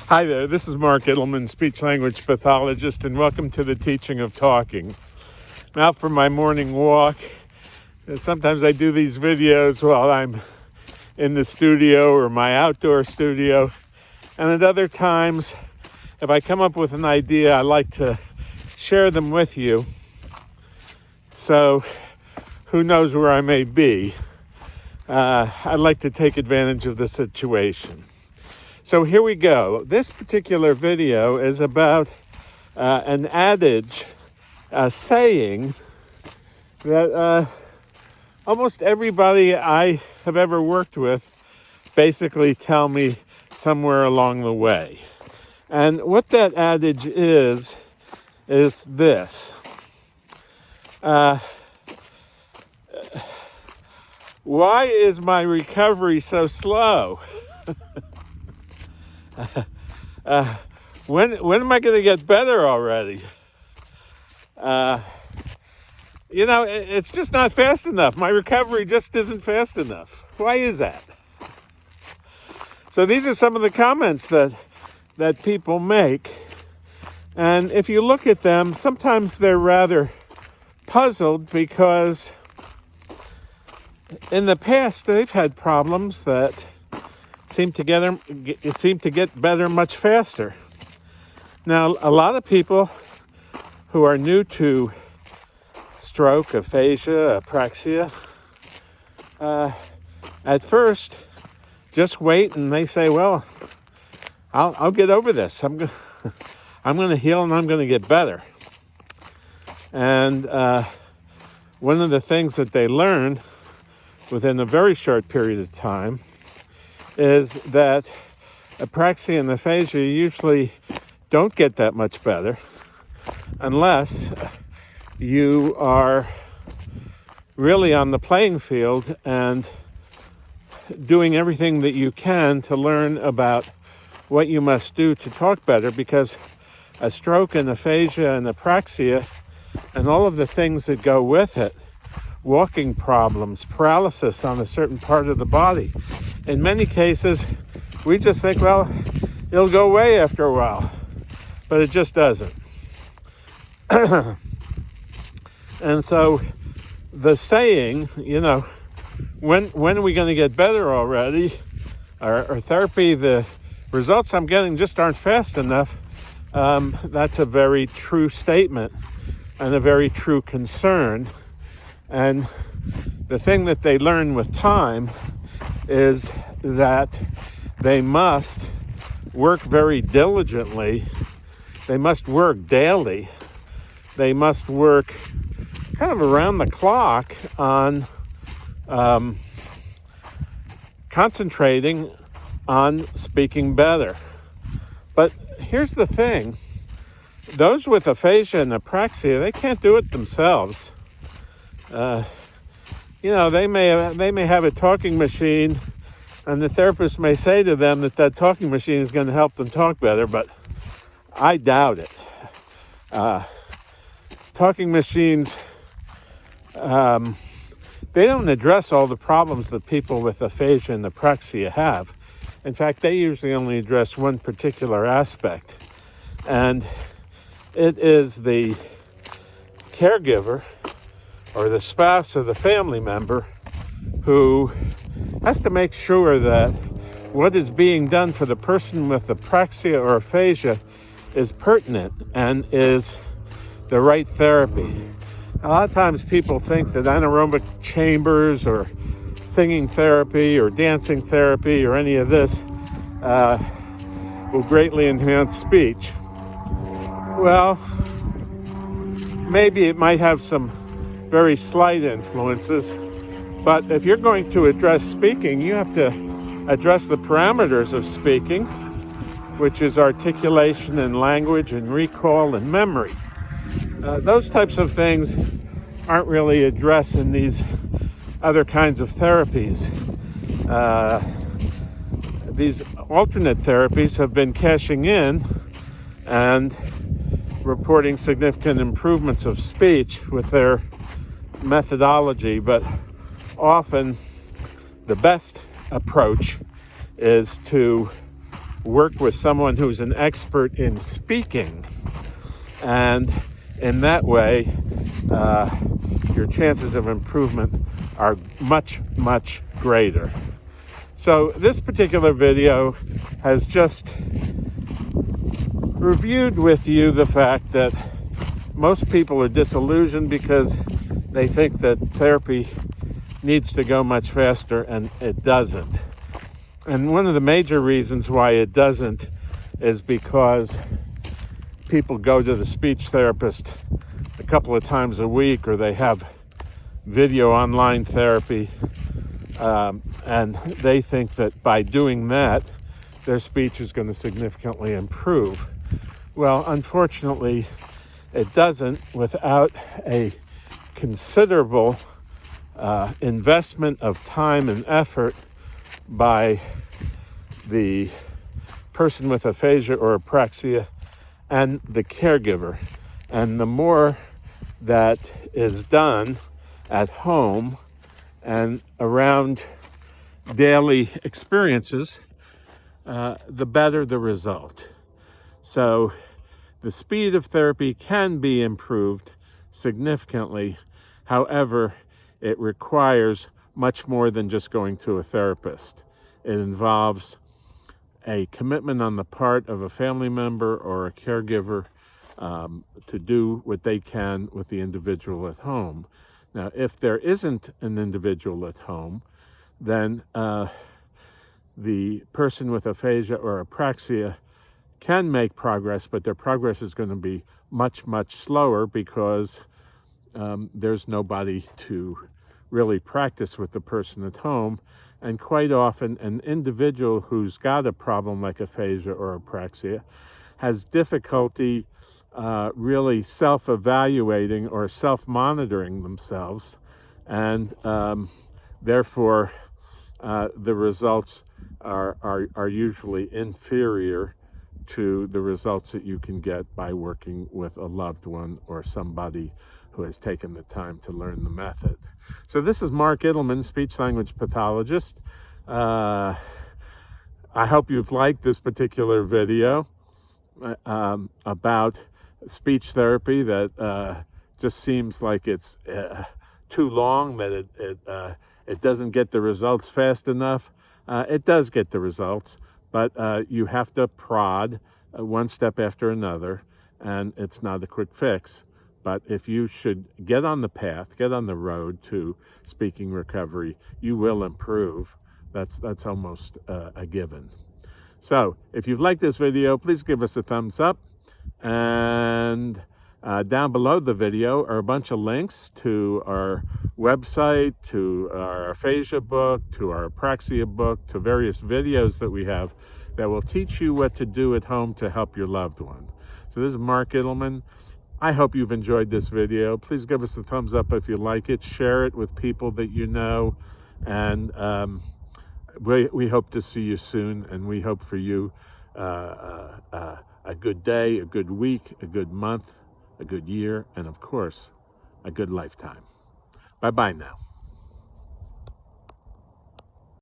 Hi there, this is Mark Edelman, speech-language pathologist, and welcome to the teaching of talking. I'm out for my morning walk. Sometimes I do these videos while I'm in the studio or my outdoor studio, and at other times, if I come up with an idea, I like to share them with you. So, who knows where I may be? I'd like to take advantage of the situation. So here we go. This particular video is about an adage, a saying that almost everybody I have ever worked with basically tell me somewhere along the way. And what that adage is this. Why is my recovery so slow? When am I going to get better already? It's just not fast enough. My recovery just isn't fast enough. Why is that? So these are some of the comments that people make. And if you look at them, sometimes they're rather puzzled because in the past they've had problems that seem to get better much faster. Now, a lot of people who are new to stroke, aphasia, apraxia, at first just wait and they say, well, I'll get over this. I'm going to heal and I'm going to get better. And one of the things that they learn within a very short period of time is that apraxia and aphasia usually don't get that much better unless you are really on the playing field and doing everything that you can to learn about what you must do to talk better, because a stroke and aphasia and apraxia and all of the things that go with it, walking problems, paralysis on a certain part of the body. In many cases, we just think, well, it'll go away after a while, but it just doesn't. And so the saying, when are we going to get better already? Our therapy, the results I'm getting just aren't fast enough. That's a very true statement and a very true concern. And the thing that they learn with time is that they must work very diligently. They must work daily. They must work kind of around the clock on concentrating on speaking better. But here's the thing. Those with aphasia and apraxia, they can't do it themselves. They may have a talking machine, and the therapist may say to them that talking machine is going to help them talk better, but I doubt it. Talking machines, they don't address all the problems that people with aphasia and apraxia have. In fact, they usually only address one particular aspect, and it is the caregiver or the spouse or the family member who has to make sure that what is being done for the person with apraxia or aphasia is pertinent and is the right therapy. A lot of times people think that anaerobic chambers or singing therapy or dancing therapy or any of this will greatly enhance speech. Well, maybe it might have some very slight influences, but if you're going to address speaking, you have to address the parameters of speaking, which is articulation and language and recall and memory. Those types of things aren't really addressed in these other kinds of therapies. These alternate therapies have been cashing in and reporting significant improvements of speech with their methodology, but often the best approach is to work with someone who's an expert in speaking. And in that way, your chances of improvement are much, much greater. So this particular video has just reviewed with you the fact that most people are disillusioned because they think that therapy needs to go much faster, and it doesn't. And one of the major reasons why it doesn't is because people go to the speech therapist a couple of times a week, or they have video online therapy, and they think that by doing that, their speech is going to significantly improve. Well, unfortunately, it doesn't without a considerable investment of time and effort by the person with aphasia or apraxia and the caregiver. And the more that is done at home and around daily experiences, the better the result. So the speed of therapy can be improved significantly. However, it requires much more than just going to a therapist. It involves a commitment on the part of a family member or a caregiver to do what they can with the individual at home. Now, if there isn't an individual at home, then the person with aphasia or apraxia can make progress, but their progress is going to be much, much slower because there's nobody to really practice with the person at home. And quite often, an individual who's got a problem like aphasia or apraxia has difficulty really self-evaluating or self-monitoring themselves, and therefore the results are usually inferior to the results that you can get by working with a loved one or somebody who has taken the time to learn the method. So this is Mark Ittleman, speech-language pathologist. I hope you've liked this particular video about speech therapy that just seems like it's too long, that it doesn't get the results fast enough. It does get the results, but you have to prod one step after another, and it's not a quick fix. But if you should get on the path, get on the road to speaking recovery, you will improve. That's almost a given. So if you've liked this video, please give us a thumbs up. And down below the video are a bunch of links to our website, to our aphasia book, to our apraxia book, to various videos that we have that will teach you what to do at home to help your loved one. So this is Mark Ittleman. I hope you've enjoyed this video. Please give us a thumbs up if you like it. Share it with people that you know. And we hope to see you soon. And we hope for you a good day, a good week, a good month, a good year, and of course, a good lifetime. Bye-bye now.